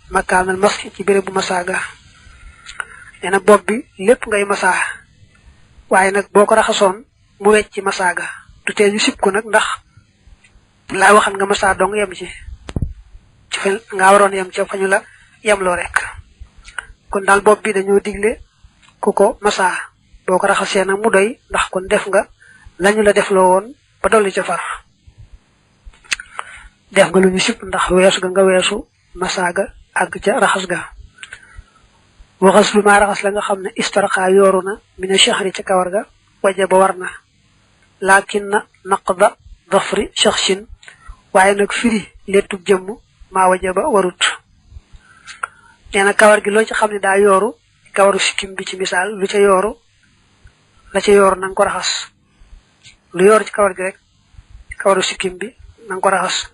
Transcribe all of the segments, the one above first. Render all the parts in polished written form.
makaanal maski ci bérébu masaaga neena bopp bi lépp ngay masaa waaye nag boo ko raxasoon mu wecc ci masaaga du tee ñu sib ko nag ndax laa waxan nga masaa dong yem ci fa nga waroon yem ci fañu la yemloo rek kon daal bopp bi dañoo digle ku ko masaa boo ko raxasee nag mu doy ndax kon def nga lañu la def loo woon ba dolli ca far def nga lu ñu sib ndax weesu ga nga weesu masaaga àgg ca raxas ga waxas lu maa raxas la nga xam ne istarqa yooru na mina shahri ca kawar ga waja ba war na laakin na naqda dafri shakhsin waaye nag firi lettub jëmm maa waja ba warut nee na kawar gi loo ci xam ne daa yooru kawaru sikkim bi ci misaal lu ca yooru la ca yooru na nga ko raxas lu yooru ci kawar gi rek kawaru sikkim bi na nga ko raxas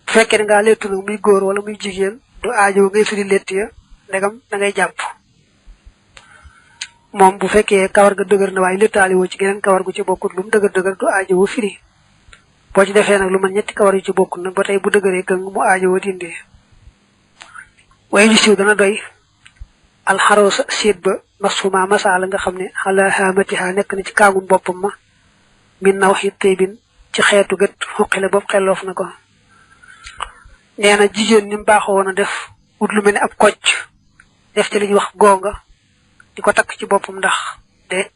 bu fekkee ne ngaa lettu nag muy góor wala muy jigéen du aajo ngay firi lett ya ndegam da ngay jàpp moom bu fekkee kawar ga dëgër na waaye lettaali woo ci geneen kawar gu ci bokkut lu mu dëgër du aajo wu firi boo ci defee nag lu man ñetti kawar yu ci bokkut nag ba tey bu dëgëree këng mu aajo woo dindee waaye li siw dana doy alxaroosa séet ba masfuma masaala nga xam ne xala xaamatiha nekk na ci kaagum boppam ma min na waxi tey bin ci xeetu gët xuqi la bopp xelloof na ko nee na jigéen ni mu baaxoo woon a def wut lu mel ne ab kocc def ci li ñuy wax gonga di ko takk ci boppam ndax de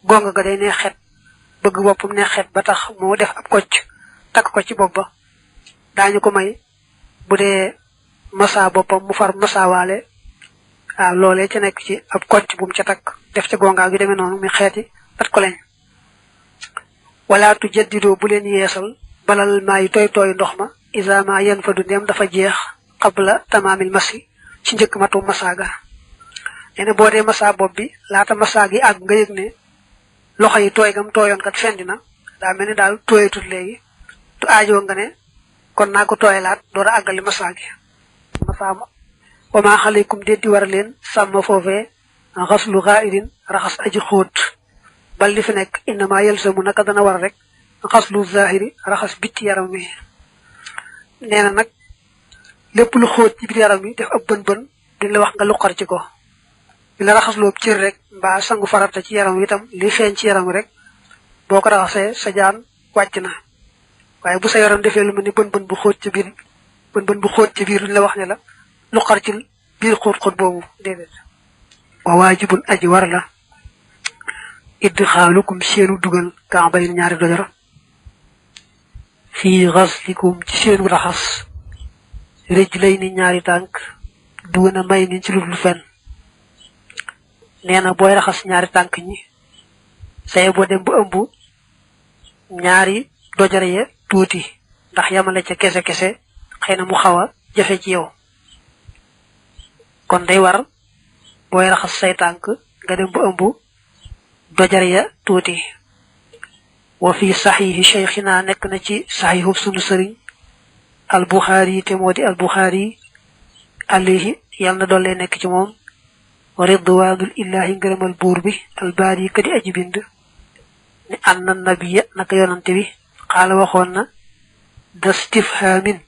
gonga ga day ne xet bëgg boppam ne xet ba tax moo def ab kocc takk ko ci bopp ba daañu ko may bu dee masa boppam mu far masawaale waaw loolee ca nekk ci ab kocc bu mu ca takk def ca gonga gi demee noonu mi xeeti pat ko lañ wala tu jaddidoo bu leen yeesal balal maa yi tooy ndox ma isa ma yen fa du ndem dafa jeex qabla tamaamil masi ci njëkk matu masaaga nee na boo dee masa bopp bi laata masaa gi àgg nga yëg ne loxo yi tooy gam tooyoon kat fendi na daa mel ni daal tooyatut léegi tu aajoo nga ne kon naa ko tooyalaat door a àggali masaa gi masaa ma wa maa xaleykum déddi war leen sàmm foofee xaslu xaaidin raxas aji xóot bal li fi nekk innama yelsamu naka dana war rek xaslu zahiri raxas bitti yaram mi nee na nag lépp lu xóot ci biir yaram mi def ab bën di la wax nga luqar ci ko di la raxasloo cër rek mbaa sangu farata ci yaram wi itam li feeñ ci yaram wi rek boo ko raxasee sa jaan wàcc na waaye bu sa yaram defee lu mel ni bën bu xóot ci biir bën bu xóot ci biir duñ la wax ne la luqar ci biir xóot boobu déedéet wa waajibun aji war la idxaalukum seenu dugal ka'bayn ñaari dojor fii xaslikum ci seenu raxas rijlayni ñaari tànk dugana may ni ci lu fen nee na booy raxas ñaari tànk ñi saye boo dem ba ëmb ñaari dojor ya tuuti ndax yamale ca kese xëy na mu xaw a jafe ci yow kon day war booy raxas say tànk nga dem ba ëmb dojor ya tuuti wa fi saxiixi cheikhina nekk na ci saxiixu sunu sëriñ al buxaari te moo di al buxaari alayhi yàlla na doole nekk ci moom wa ridwaanul illahi ngërëmal buur bi al baari kadi aji bind ni anna nabiya naka yonante bi xaala waxoon na da stifhaamin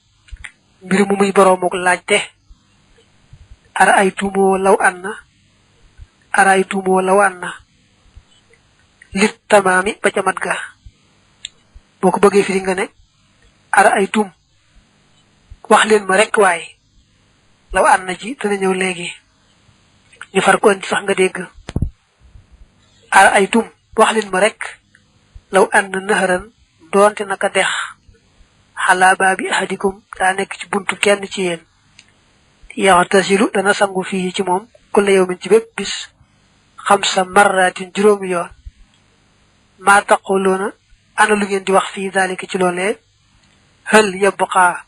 mbir mu muy boroomuk laajte ara ay tuumoo law anna lit tamaami ba ca mat ga boo ko bëggee firi nga ne ara ay tuum wax leen ma rek waaye law anna ji dana ñëw léegi ñu far ko andi sax nga dégg ara ay tuum wax leen ma rek law anna naharan doonte naka dex xalaa baabi ahadikum daa nekk ci buntu kenn ci yéen yaxtasilu dana sangu fii ci moom kulla yawmin ci bépp bis 5 marratin juróomi yoon maa taquluuna ana lu ngeen di wax fii daalika ci loolee hal yabqa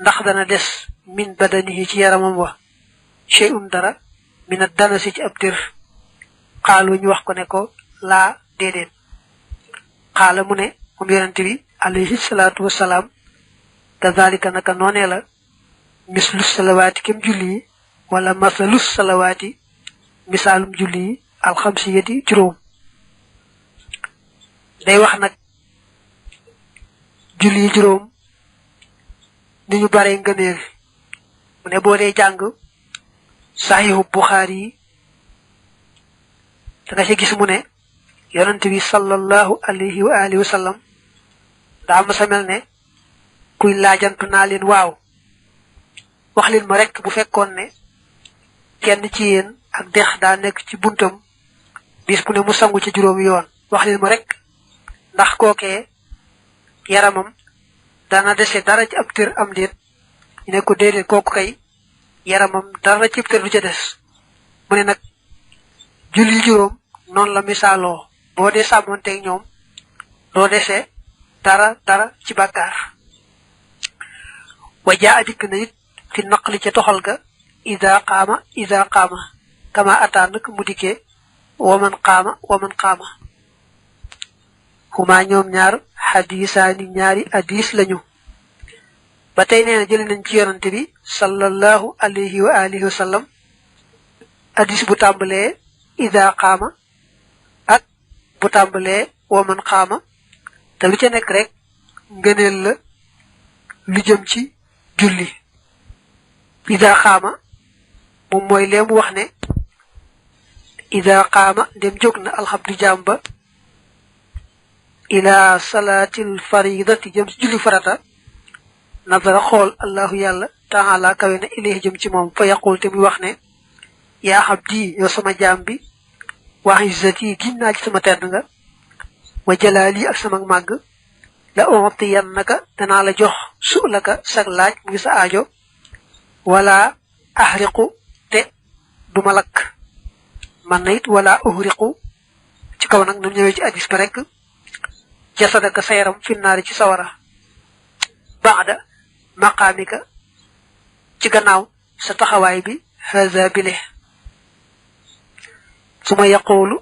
ndax dana des min badanihi ci yaramam wa shay'un dara min ad-danasi ci ab dir xaalu ñu wax ko ne ko laa déedéet xaala mu ne moom yonente bi alayhi salaatu wasalaam kazalika naka noonee la mislu salawaati kem julli yi wala masalus salawaati misaalum julli yi alxamsiyati juróom day wax nag julli yi juróom ni ñu bare ngëneel mu ne boo dee jàng sahihu Bukhari da nga ci gis mu ne yonent bi sallallahu alayhi wa alihi wa sallam daa ma sa mel ne kuy laajantu naa leen waaw wax leen ma rek bu fekkoon ne kenn ci yéen ak dex daa nekk ci buntam bis bu ne mu sangu ci juróomi yoon wax leen ma rek ndax kookee yaramam dana dese dara ci ab tër am déet ñu ne ko déedéet kooku kay yaramam dara ci ab tër du ca des mu ne nag julli juróom noonu la misaaloo boo dee sàmmonteeg ñoom doo dese dara ci bàkkaar wa jaa dikk na it fi naqli ca toxal ga ida qaama kama ataa nak mu dikkee waman qaama huma ñoom ñaar xadisaani ñaari hadis lañu ba tey nee na jëli nañ ci yonante bi sallallahu alayhi wa alihi wa sallam hadis bu tàmbalee ida qaama ak bu tàmbalee waman qaama te lu ca nekk rek ngëneel la lu jëm ci julli ida qaama moom mooy leemu wax ne ida qaama dem jóg na alxabdu jaam ba ila salaatil faridati jëm ci julli farata nadara xool allahu yàlla taala kawe na ilayhi jëm ci moom fa yaqul te muy wax ne yaa xabdi yow sama jaam bi wa izzati giñ naa ci sama tedd nga wa jalaali ak sama màgg la u'tiyannaka danaa la jox su'laka sag laaj mu ngi sa aajo wala ahriqu te duma lakk man na it wala uhriqu ci kaw nag nam ñëwee ci hadis ba rek jasadaka sa yaram finnaari ci sawara baada maqaamika ci gannaaw sa taxawaay bi haza bile su ma yaqoolu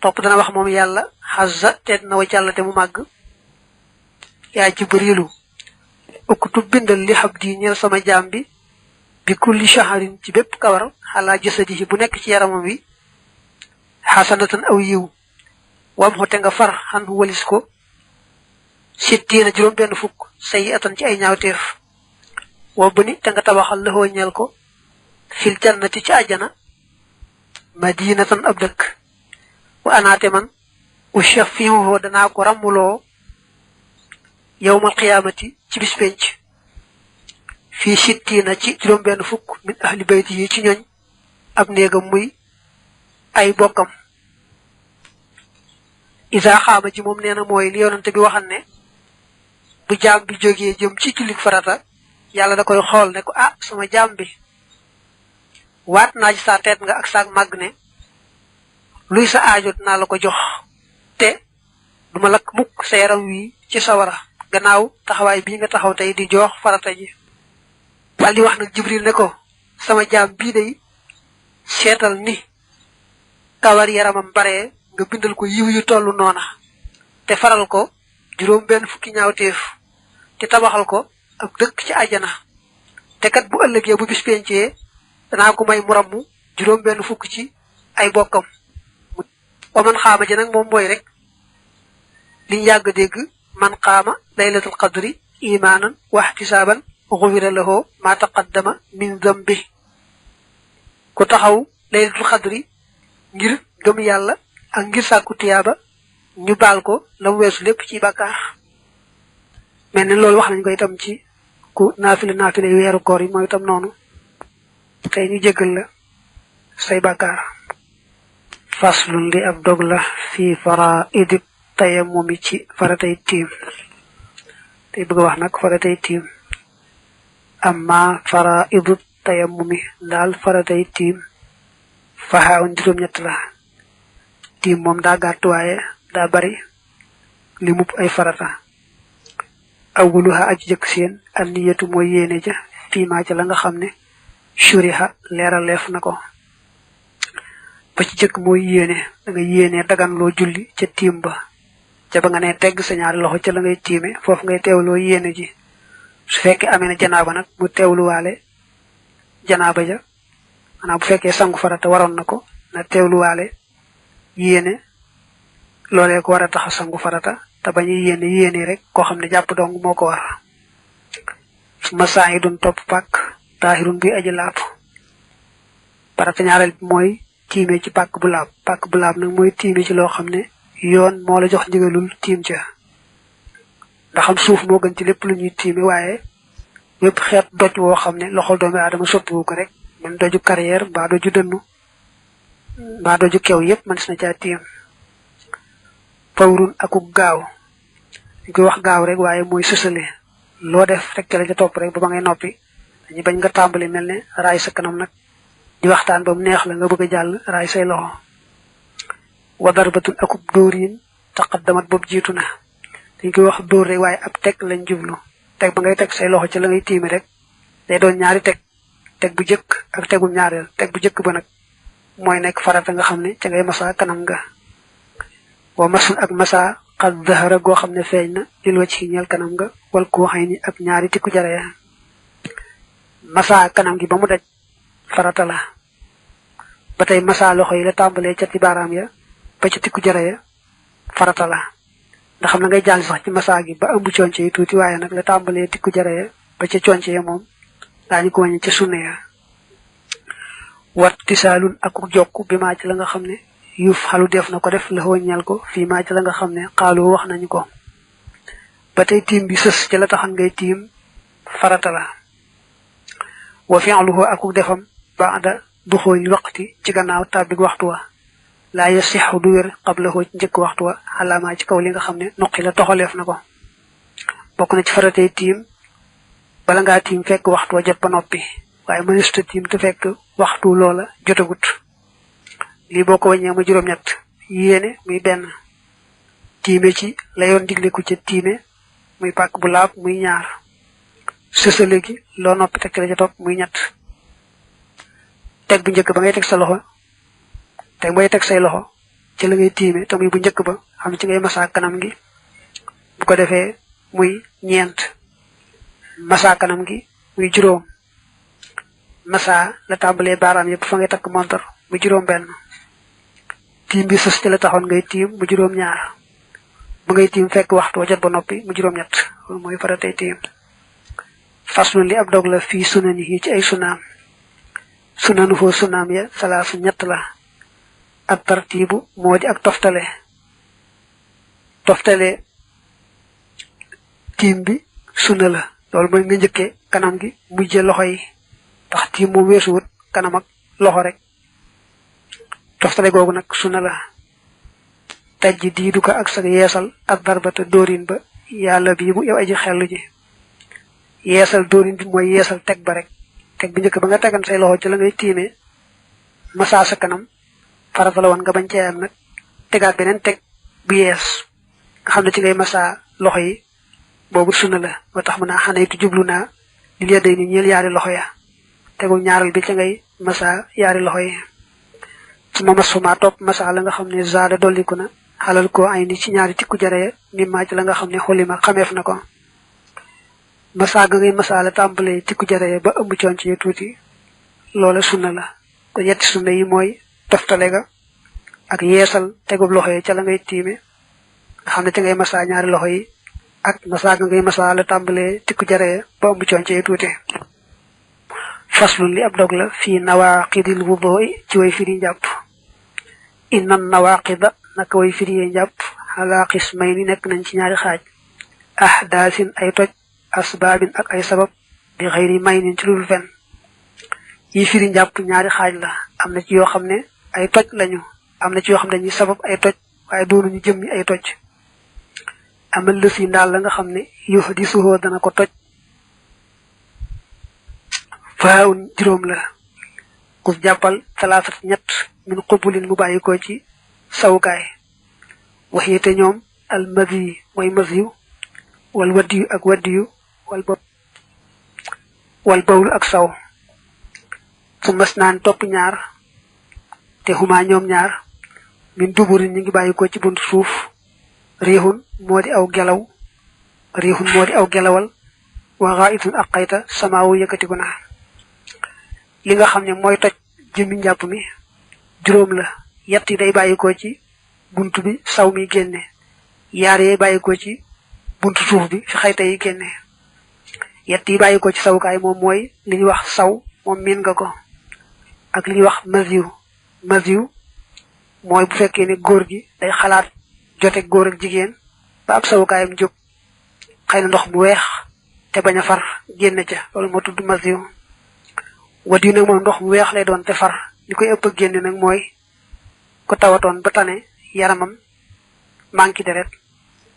topp dana wax moom yàlla xazza teet na wa jàll te mu màgg yaa jibrilu uktub bindal li xabdi ñeel sama jaam bi bi kulli shaharin ci bépp kawar xalaa jasadihi bu nekk ci yaramam wi xasanatan aw yiw wam xote nga far xan walis ko sittiina juróom benn fukk sayi atan ci ay ñaawteef wa buni te nga tabaxal la ñeel ko fil jannati ci àjjana madinatan ab dëkk wa anaate man ushafihu danaa ko ràmmuloo yawmal qiyaamati ci bis penc fii sittiina ci juróom benn fukk min ahli bayti yi ci ñooñ ab néegam muy ay bokkam isa xaama ji moom nee na mooy li yonante bi waxal ne bu jaam bi jógee jëm ci jullik farata yàlla da koy xool ne ko ah sama jaam bi waat naa ci sa teet nga ak saag màgg ne luy sa aajo dinaa la ko jox te duma lakk mukk sa yaram wi ci sawara gannaaw taxawaay bii nga taxaw tey di jox farata ji wal di wax nag jibril ne ko sama jaam bii day seetal ni kawar yaramam bare nga bindal ko yiw yu tollu noona te faral ko juróom benn fukki ñaawteef te tabaxal ko ak dëkk ci àjjana te kat bu ëllëgee bu bis pencee danaa ko may mu rammu juróom benn fukk ci ay bokkam wa man xaama ji nag moom mooy rek liñ yàgg dégg man qaama laylatul qadri imaanan wa ihtisaaban ghufira lahu ma taqaddama min dambi ku taxaw laylatul qadri ngir gëm yàlla ak ngir sàkku tiyaaba ñu baal ko la mu weesu lépp ci bàkkaar mel ni loolu wax nañ ko itam ci ku naafile weeru koor yi mooy itam noonu tey ñu jéggal la say bàkkaar faslun li ab dog la fii faraa'idi tayammumi ci faratay tiim tey bëgg a wax nag faratay tiim amma faraa'idu tayammumi daal faratay tiim faxaawun juróom-ñett la tiim moom daa gàtt waaye daa bari li mupp ay farata awwaluha aji jëkk seen anniyatu mooy yéene ja fiimaa ca la nga xam ne shuriha leeraleef na ko ba ci jëkk mooy yéene da nga yéene dagan loo julli ca tiim ba ca ba nga ne tegg sa ñaari loxo ca la ngay tiime foofu ngay teewloo yéene ji su fekkee amee na janaaba nag mu teewluwaale janaaba ja maanaam bu fekkee sangu farata waroon na ko na teewluwaale yéene loolee ko war a tax a sangu farata te bañu yéene rek koo xam ne jàpp dong moo ko war su ma saa yi doon topp pàkk tahirun bi aji laab farata ñaaral moy tiime ci pak bu laab nak moy tiime ci lo xamne yoon mo la jox ndigalul tiim ca ndax am suuf mo gën ci lepp lu ñuy tiime waye yépp xeet doj wo xamne loxol doomi adama soppu ko rek man doju carrière ba doju dënnu ba doju kew yépp man na ca tiim fawrun aku gaaw ko wax gaaw rek waye moy sësale lo def rek la ca top rek ba ngay noppi dañu bañ nga tambali melne raay sa kanam nak di waxtaan bam neex la nga bëgg jall raay say loxo wa darbatun akub doorin taqaddamat bob jiituna dañ ko wax door rek waye ab tek lañ jublu tek ba ngay tek say loxo ci la ngay tiimi rek day doon ñaari tek bu jëk ak tegu ñaarel tek bu jëk ba nak moy nek farata nga xamne ci ngay massa kanam nga wa masun ak massa qad dhahara go xamne feñna dil wacc ñal kanam nga wal ko xeyni ak ñaari tiku jaraya massa kanam gi ba mu daj farata la batay massa loxo yi la tambalé ci baram ya ba ci tiku jaraya farata la ndax xam na ngay jall sax ci massa gi ba ëmb cionce yi tuti waye nak la tambalé tiku jaraya ba ci cionce ya mom dañu ko wañ ci sunna ya wat tisalun ak jokku bima ci la nga xamne yuf halu def nako def la woñal ko fi ma ci la nga xamne qalu wax nañ ko batay tim bi seuss ci la taxan ngay tim farata la wa fi'luhu ak defam ba'da dukhul waqti ci gannaaw tabbi waxtu wa la yasihu duwir qablahu ci jek waxtu wa halama ci kaw li nga xamne noqi la toxalef nako bokku na ci faratay tim bala nga tim fekk waxtu wa jot ba noppi waye mëneesta tim te fekk waxtu loola jotagut li boko wañé ma juroom ñett yéene muy ben timé ci la yoon diglé ku ci timé muy pak bu laab muy ñaar sësale gi lo noppi tek la ci top muy ñett tek bu ñëk ba ngay tek sa loxo tek boy tek say loxo ci la ngay timé tamuy bu ñëk ba xam ci ngay massa kanam gi bu ko défé muy ñent massa kanam gi muy juroom massa la tambalé baram yépp fa ngay tak montor mu juroom ben tim bi sos ci la taxon ngay tim mu juroom ñaar bu ngay tim fekk waxtu jot ba noppi mu juroom ñett moy faratay tim faslu li ab dog la fi sunani ci ay sunam sunanu fo sunam ya salasu ñett la ak tartibu modi ak toftale tim bi sunna la lol moy nga ñëkke kanam gi mujjé loxo yi tax tim mo wessu wut kanam ak loxo rek toftale gogu nak sunna la tajdidu ka ak sa yeesal ak darbata dorin ba yalla bi bu yow aji xelu ji yeesal dorin bi moy yeesal tek ba rek tek bi ñëk ba nga tegan say loxo ci la ngay timé massa sa kanam farata la won nga bañ ci am nak tegaat benen tek bu yees nga xamne ci ngay massa loxo yi bobu sunna la motax mëna xanaytu jubluna li yeday ni ñeel yaari loxo ya tegu ñaaral bi ci ngay massa yaari loxo yi suma masuma top massa la nga xamne zaada doliku na halal ko ay ni ci ñaari tikku jare mi ma ci la nga xamne xolima xamef nako massa ga ngay massa la tambalé tikku jare ba ëmb cion ci tuti loola sunna la ko yetti sunna yi moy toftale ga ak yeesal tegu loxo yi ci la ngay timé nga xamne ci ngay massa ñaari loxo yi ak massa ga ngay massa la tambalé tikku jare ba ëmb cion ci tuti faslu li ab dog la fi nawaqidil wudu'i ci way firi japp inna nawaqida nak way firi japp ala qismayni nek nañ ci ñaari xaaj ahdasin ay toj asbabin ak ay sabab bi xeyri maynin ci lul fen yi firi japp ñaari xaaj la amna ci yo xamne ay toj lañu amna ci yo xamne dañuy sabab ay toj waye doonu ñu jëm ay toj amal lu fi ndal la nga xamne yuhdisuhu dana ko toj faun juroom la ku jappal talafat ñett min qubulin mu bayiko ci sawukaay waxiyete ñoom al madhi moy madhi wal wadi ak wadi wal bawl ak saw su masnan top ñaar te huma ñoom ñaar min duburi ñi ngi bayiko ci buntu suuf rihun modi aw gelawal wa ghaitun aqaita samaawu yëkati ko na li nga xamne moy toj jëmi ñapp mi juroom la yetti day bayiko ci buntu bi saw mi genné yaar yé bayiko ci buntu suuf bi fi xayta yi genné yett yi bàyyi ko ci sawukaay moom mooy li ñuy wax saw moom miin nga ko ak li ñuy wax masiw mooy bu fekkee ne góor gi day xalaat jote góor ak jigéen ba ab sawukaayam jóg xëy na ndox mu weex te bañ a far génn ca loolu moo tudd masiw wat yu nag moom ndox mu weex lay doon te far li koy ëpp a génn nag mooy ko tawatoon ba tane yaramam manki deret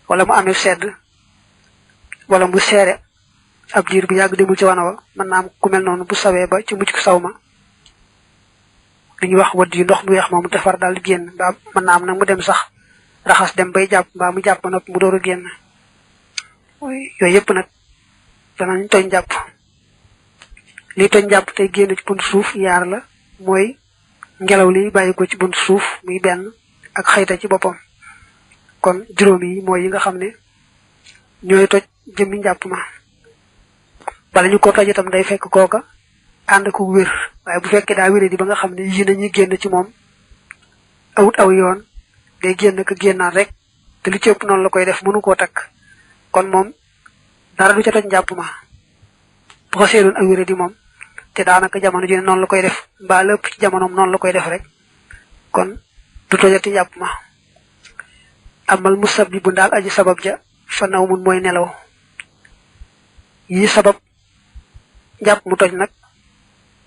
wala mu amee sedd wala mu seere ab diir bu yàgg demul ci wana wa mën naa am ku mel noonu bu sawee ba ci mucc ko saw ma li ñuy wax wadd yu ndox mu weex moomu te far daal di génn mbaa mën naa am nag mu dem sax raxas dem bay jàpp mbaa mu jàpp ba noppi mu door a génn yooyu yëpp nag danañ tooñ jàpp li tooñ jàpp tey génn ci bunt suuf yaar la mooy ngelaw li bàyyi ko ci bunt suuf muy benn ak xayta ci boppam kon juróom yi mooy yi nga xam ne ñooy toj jëmmi njàpp ma bala ñu ko toj itam day fekk kooka ànd ko wér waaye bu fekkee daa wéré di ba nga xam ne yi nañuy génn ci moom awut aw yoon day génn ko génnaat rek te li ci ëpp noonu la koy def mënu koo takk kon moom dara du ca toj njàpp ma bu ko seedoon ak wéré di moom te daanaka jamono ji noonu la koy def mbaa lépp ci jamonoom noonu la koy def rek kon du tojati njàpp ma amal musabbibu daal aji sabab ja fa naw mun mooy nelaw yi sabab njàpp mu toj nag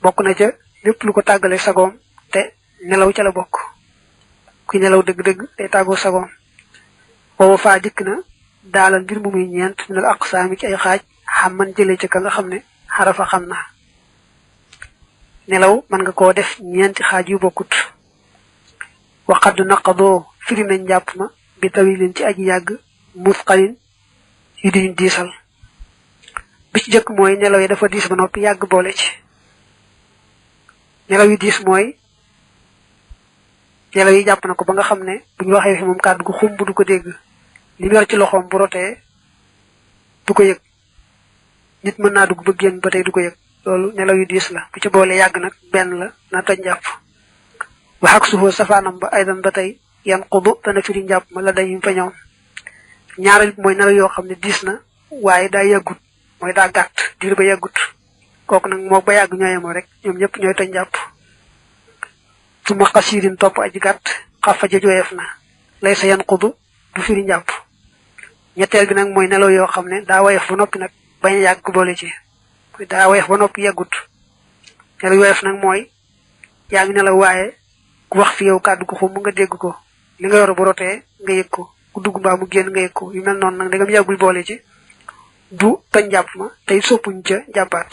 bokk na ca lépp lu ko tàggale sagoom te nelaw ca la bokk kuy nelaw dëgg-dëgg day tàggoo sagoom booba faa dikk na daalal mbir mu muy ñeent minal aqsaami ci ay xaaj xam man jëlee ca ka nga xam ne xarafa xam na nelaw mën nga koo def ñeenti xaaj yu bokkut waxaddu naqadoo firi nañ njàpp ma bi tawilin ci aji yàgg musqalin yu diñ diisal bi ci jëkk mooy nelaw yi dafa diis ba noppi yàgg boole ci nelaw yi diis mooy nelaw yi jàpp na ko ba nga xam ne bu ñu waxee fi moom kàddu gu xumb du ko dégg li mu yor ci loxoom bu rotee du ko yëg nit mën naa dugg ba génn ba tey du ko yëg loolu nelaw yu diis la bu ci boole yàgg nag benn la na toj njàpp wax ak suufoo safaanam ba aydan ba tey yan xudu dana firi njàpp ma la dañu fa ñëw ñaareel bi mooy nelaw yoo xam ne diis na waaye daa yàggut mooy daa gàtt diir ba yàggut kooku nag moo ba yàgg ñooyemoo rek ñoom ñëpp ñooy toj njàpp su ma xasiirin topp aji gàtt xafa ja jooyeef na lay sa yan xudu du firi njàpp ñetteel bi nag mooy nelaw yoo xam ne daa woyof ba noppi nag bañ a yàgg boole ci daa woyof ba noppi yàggut nelaw woyof nag mooy yaa ngi nelaw waaye ku wax fi yow kàddu ko xum nga dégg ko li nga yor bu rotee nga yëg ko ku dugg mbaa mu génn nga yëg ko yu mel noonu nag dangam yàggul boole ci du toj njàpp ma tey soppuñ ca jàppaat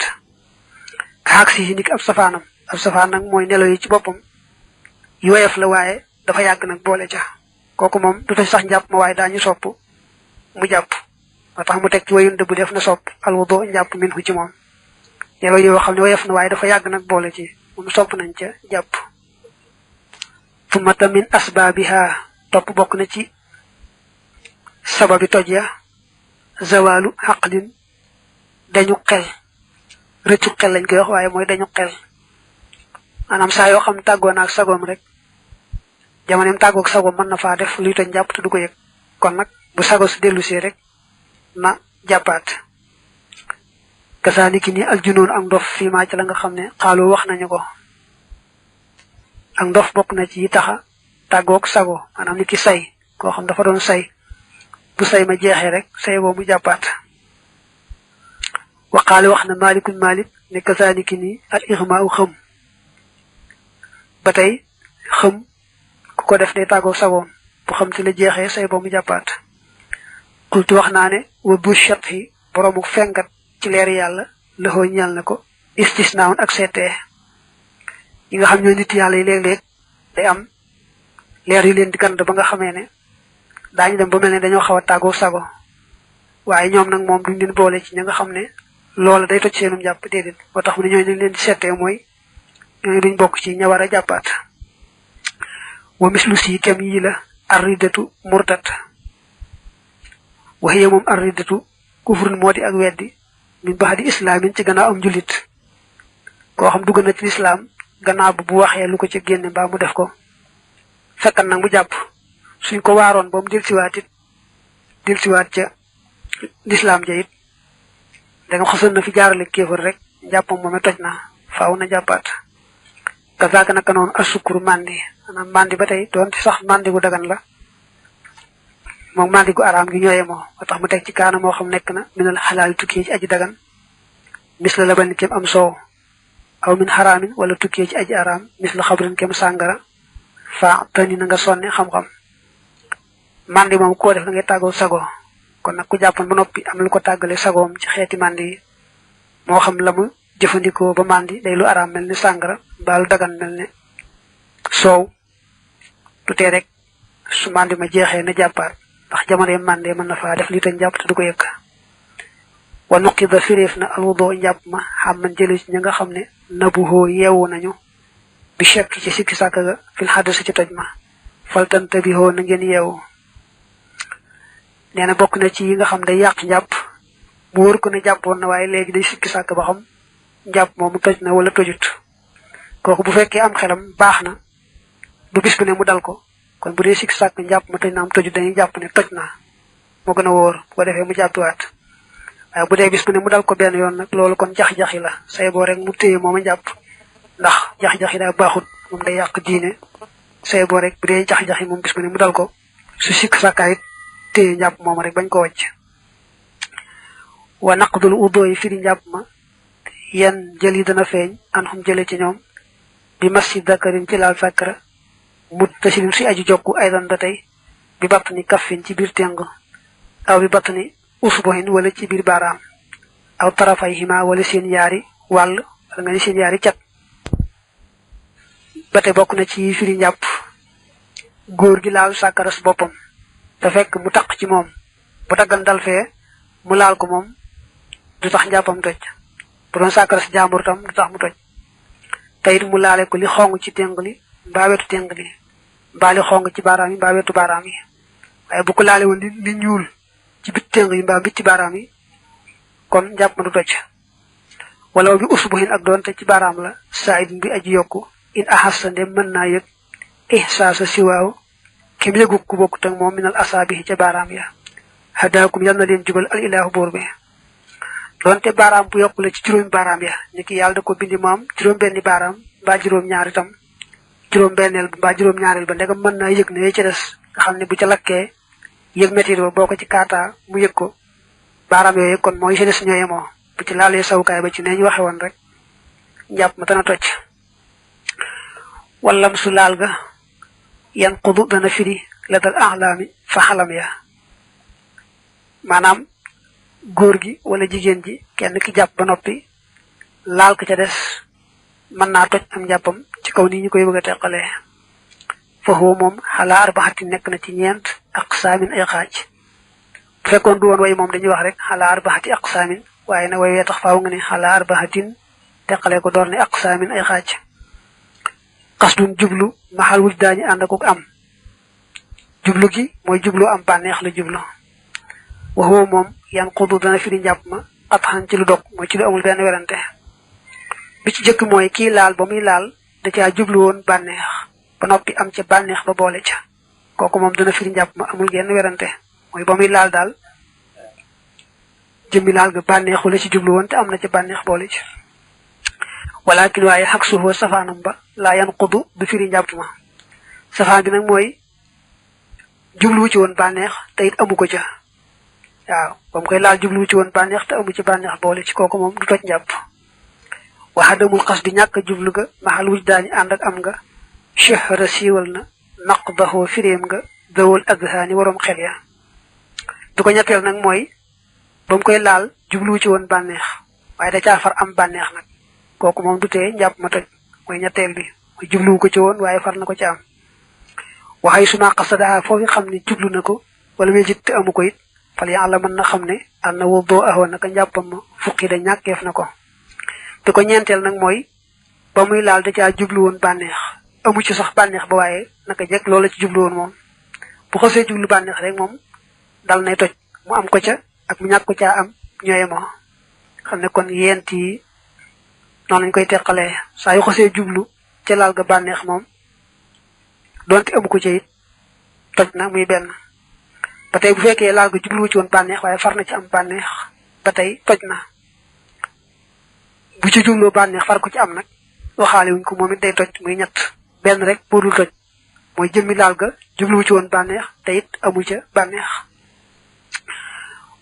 kaak si yi niki ab safaan nag mooy nelaw yi ci boppam yu woyof la waaye dafa yàgg nag boole ca kooku moom du toj sax njàpp ma waaye daañu sopp mu jàpp moo tax mu teg ci wayun dëbb def na sopp alwudu njàpp min hu ci moom nelaw yoo xam ne woyof na waaye dafa yàgg nag boole ci moom sopp nañ ca jàpp tumata min asbaabiha topp bokk na ci sababi toj ya zawalu xaqlin dañu xel rëccu xel lañ koy wax waaye mooy dañu xel maanaam saa yoo xam tàggoo naag sagoom rek jamoneem tàggoog sagoom mën na faa def luy toj jàpp te du ko yëg kon nag bu sago si dellusee rek na jàppaat kasaaniki ni al junoon ak ndof fii maa ci la nga xam ne xaaloo wax nañu ko ak ndof bokk na ci yi taxa tàggoog sago maanaam ni ki say koo xam dafa doon say bu say ma jeexee rek say boo mu jàppaat waqaale wax na malikul malik ne kasaaniki ni al ixma u xëm ba tey xëm ku ko def day tàggoog sagoom bu xam te la jeexee say boo mu jàppaat kultu wax naa ne wa bu chat yi boroomu fengat ci leer yàlla loxoo ñal na ko istisnaawun ak seetee yi nga xam ñoo nit yàlla yi léeg-léeg day am leer yu leen di gand ba nga xamee ne daañu dem ba mel ne dañoo xaw a tàggoo sago waaye ñoom nag moom duñ leen boole ci ña nga xam ne loola day toj seenum jàpp déedéet moo tax mu ne ñooñu leen di seetee mooy ñooñu duñ bokk ci ña war a jàppaat wa mislu si kem yi la arridatu murtat waxiye moom arridatu kufrun moo di ak weddi min baxdi islaamin ci gannaaw am jullit koo xam dugg na ci lislaam gannaaw bu waxee lu ko ci génne mbaa mu def ko fekkan nag mu jàpp suñ ko waaroon ba mu delsiwaat ca lislaam ja it da nga xasul na fi jaarale kéefar rek njàppam moom toj na faaw na jàppaat kazaaka naka noonu asukuru mandi maanaam mandi ba tey doon ci sax mandi gu dagan la moom mandi gu araam gi ñooye moo tax mu teg ci kaana moo xam nekk na minal xalaal tukkee ci aji dagan mis la ban kem am soow aw min xaraamin wala tukkee ci aji araam mis la xabrin kem sàngara fa tani na nga sonne xam-xam mandi moom koo def da ngay tàggoo sago kon nag ku jàppoon ba noppi am lu ko tàggale sagoom ci xeeti mandi yi moo xam la mu jëfandikoo ba mandi day lu araam mel ni sàngara mbaa lu dagan mel ne soow du tee rek su mandi ma jeexee na jàppaat ndax jamono mandi mën na faa def li tañ jàpp te du ko yëkk wa nuqida firéef na alwudo njàpp ma xam man jële ci ña nga xam ne nabuhoo yeewu nañu bi chekk ci sikki sàkk ga fil xaddasa ci toj ma faltante bi hoo na ngeen yeewu nee na bokk na ci yi nga xam day yàq njàpp mu wër ko ne jàppoon na waaye léegi day sikki sàkk ba xam njàpp moomu toj na wala tojut kooku bu fekkee am xelam baax na du bis bu ne mu dal ko kon bu dee sikki sàkk njàpp ma toj na am tojut dañuy jàpp ne toj na moo gën a wóor bu ko defee mu jàppiwaat waaye bu dee bis bu ne mu dal ko benn yoon nag loolu kon jax-jaxi la say boo rek mu téye mooma jàpp ndax jax-jaxi daa baaxut moom day yàq diine say boo rek bu dee jax-jaxi moom bis bu ne mu dal ko su sikk sàkkaayit téye njàpp mooma rek bañ ko wàcc wa naqdul udo yi firi njàpp ma yan jël yi dana feeñ an xum jële ci ñoom bi massi dakarin ci laal sàkkara mut tasilim si aju jokku aydan ba tey bi batt ni kaffin ci biir téng aw bi batt ni usbuhin wala ci biir baaraam aw tarafay hima wala seen yaari wàll wala nga ni seen yaari cat ba tey bokk na ci firi njàpp góor gi laal sàkkaras boppam te fekk mu taq ci moom bu daggan dal fee mu laal ko moom du tax njàppam toj bu doon sàkkaras jàmbur tam du tax mu toj te it mu laale ko li xong ci téng li mbaa wetu téng li mbaa li xong ci baaraam yi mbaa wetu baaraam yi waaye bu ko laale woon li ñuul ci bit téng yi mbaa bit ci baaraam yi kon njàpp ma du toj wala bi usbuhin ak doonte ci baaraam la saidin bi aji yokku in ahassa ndem mën naa yëg ihsaasa siwaaw kem yëgu ku bokkut ak moom minal asaabihi ca baaraam ya hadaakum yal na leen jubal al ilaahu buur bi doonte baaraam bu yokku la ci juróomi baaraam ya ni ki yàlla da ko bindi moom juróom benni baaraam mbaa juróom ñaar itam juróom benneel ba mbaa juróom ñaareel ba ndegam mën naa yëg ne ca des nga xam ne bu ca lakkee yëg métit ba boo ko ci kaataa mu yëg ko baaraam yooyu kon mooy ca des ñooye moo bu ci laalee sawukaay ba ci ne ñu waxe woon rek njàpp ma dana toj wallam su laal ga yan xudu dana firi la dal axlaami fa xalam ya maanaam góor gi wala jigéen ji kenn ki jàpp ba noppi laal ko ca des mën naa toj am njàppam ci kaw nii ñu koy bëgg a teqalee foofu moom xalaa arbaxati nekk na ci ñeent aqsaamin ay xaaj bu fekkoon du woon way moom dañuy wax rek xalaa arbaxati aqsaamin waaye nag way wee tax faaw nga ne xalaa arbaxatin teqalee ko door ne aqsaamin ay xaaj xasdun jublu maxal wuj daañu ànd ak am jublu gi mooy jublu am bànneex la jublu waxoo moom yan xudu dana firi njàpp ma at xan ci lu dog mooy ci lu amul benn werante bi ci jëkk mooy kii laal ba muy laal da caa jublu woon bànneex ba noppi am ca bànneex ba boole ca kooku moom dana firi njàpp ma amul genn werante mooy ba muy laal daal jëmmi laal ga bànneexu la ci jublu woon te am na ca bànneex boole ca walakin waaye xaq suufoo safaanam ba laa yan xudu du firi njàpp ma safaan bi nag mooy jubluwu ci woon bànneex te it amu ko ca waaw ba mu koy laal jubluwu ci woon bànneex te amu ci bànneex boole ci kooku moom du toj njàpp waxa damul xas di ñàkk jublu ga maxal wuj daañu ànd ak am nga chehra siiwal na naqdaxoo firéem nga dawal adhaani waroom xel ya du ko ñetteel nag mooy ba mu koy laal jubluwu ci woon bànneex waaye da caa far am bànneex nag kooku moom du tee njàpp ma toj mooy ñetteel bi mooy jubluwu ko ci woon waaye far na ko ci am waxay suma xasadaha foofu xam ne jublu na ko wala muy jit te amu ko it fal yàlla mën na xam ne ànd na woo ahoon naka njàppam ma fukki da ñàkkeef na ko te ko ñeenteel nag mooy ba muy laal da caa jublu woon bànneex amu ci sax bànneex ba waaye naka jekk loola ci jublu woon moom bu xasee jublu bànneex rek moom dal nay toj mu am ko ca ak mu ñàkk ko caa am ñooye moo xam ne kon yent yi noonu lañ koy teqalee saa yu xasee jublu ca laal ga bànneex moom donte amu ko ca it toj na muy benn ba tey bu fekkee laal ga jubluwu ci woon bànneex waaye far na ci am bànneex ba tey toj na bu ci jumlo banex far ko ci am nak waxale wuñ ko momit day toj muy ñett ben rek bodul toj moy jëmmi laal ga jublu ci won banex tayit amu ca banex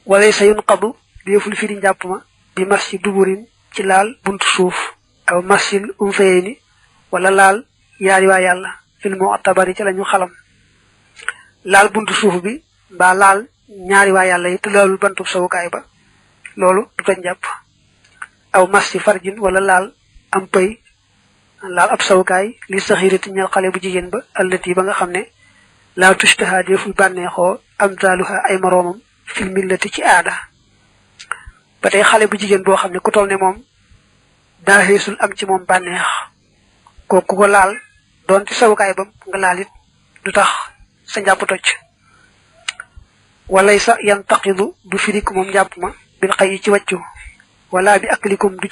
walay sayun qadu deful fi di jappuma bi masjid duburin ci laal buntu suuf aw masjid fayni wala laal yaari wa yalla fil mu'tabari ci lañu xalam laal buntu suuf bi ba laal ñaari wa yalla yi laalul bantu sawukaay ba lolu du tañ japp aw masjid farjin wala laal am pay laal ab sawukaay li saxirati ñal xale bu jigen ba allati ba nga xamne la tushtaha deful banexo am zaluha ay maromam fil millati ci aada batay xale bu jigen bo xamne ku tolne mom da hesul am ci mom banex ko ko laal don ci sawukaay bam nga laalit du tax sa japp tocc walaysa yantaqidu du firik mom japp ma bil xay ci waccu wala bi aklikum du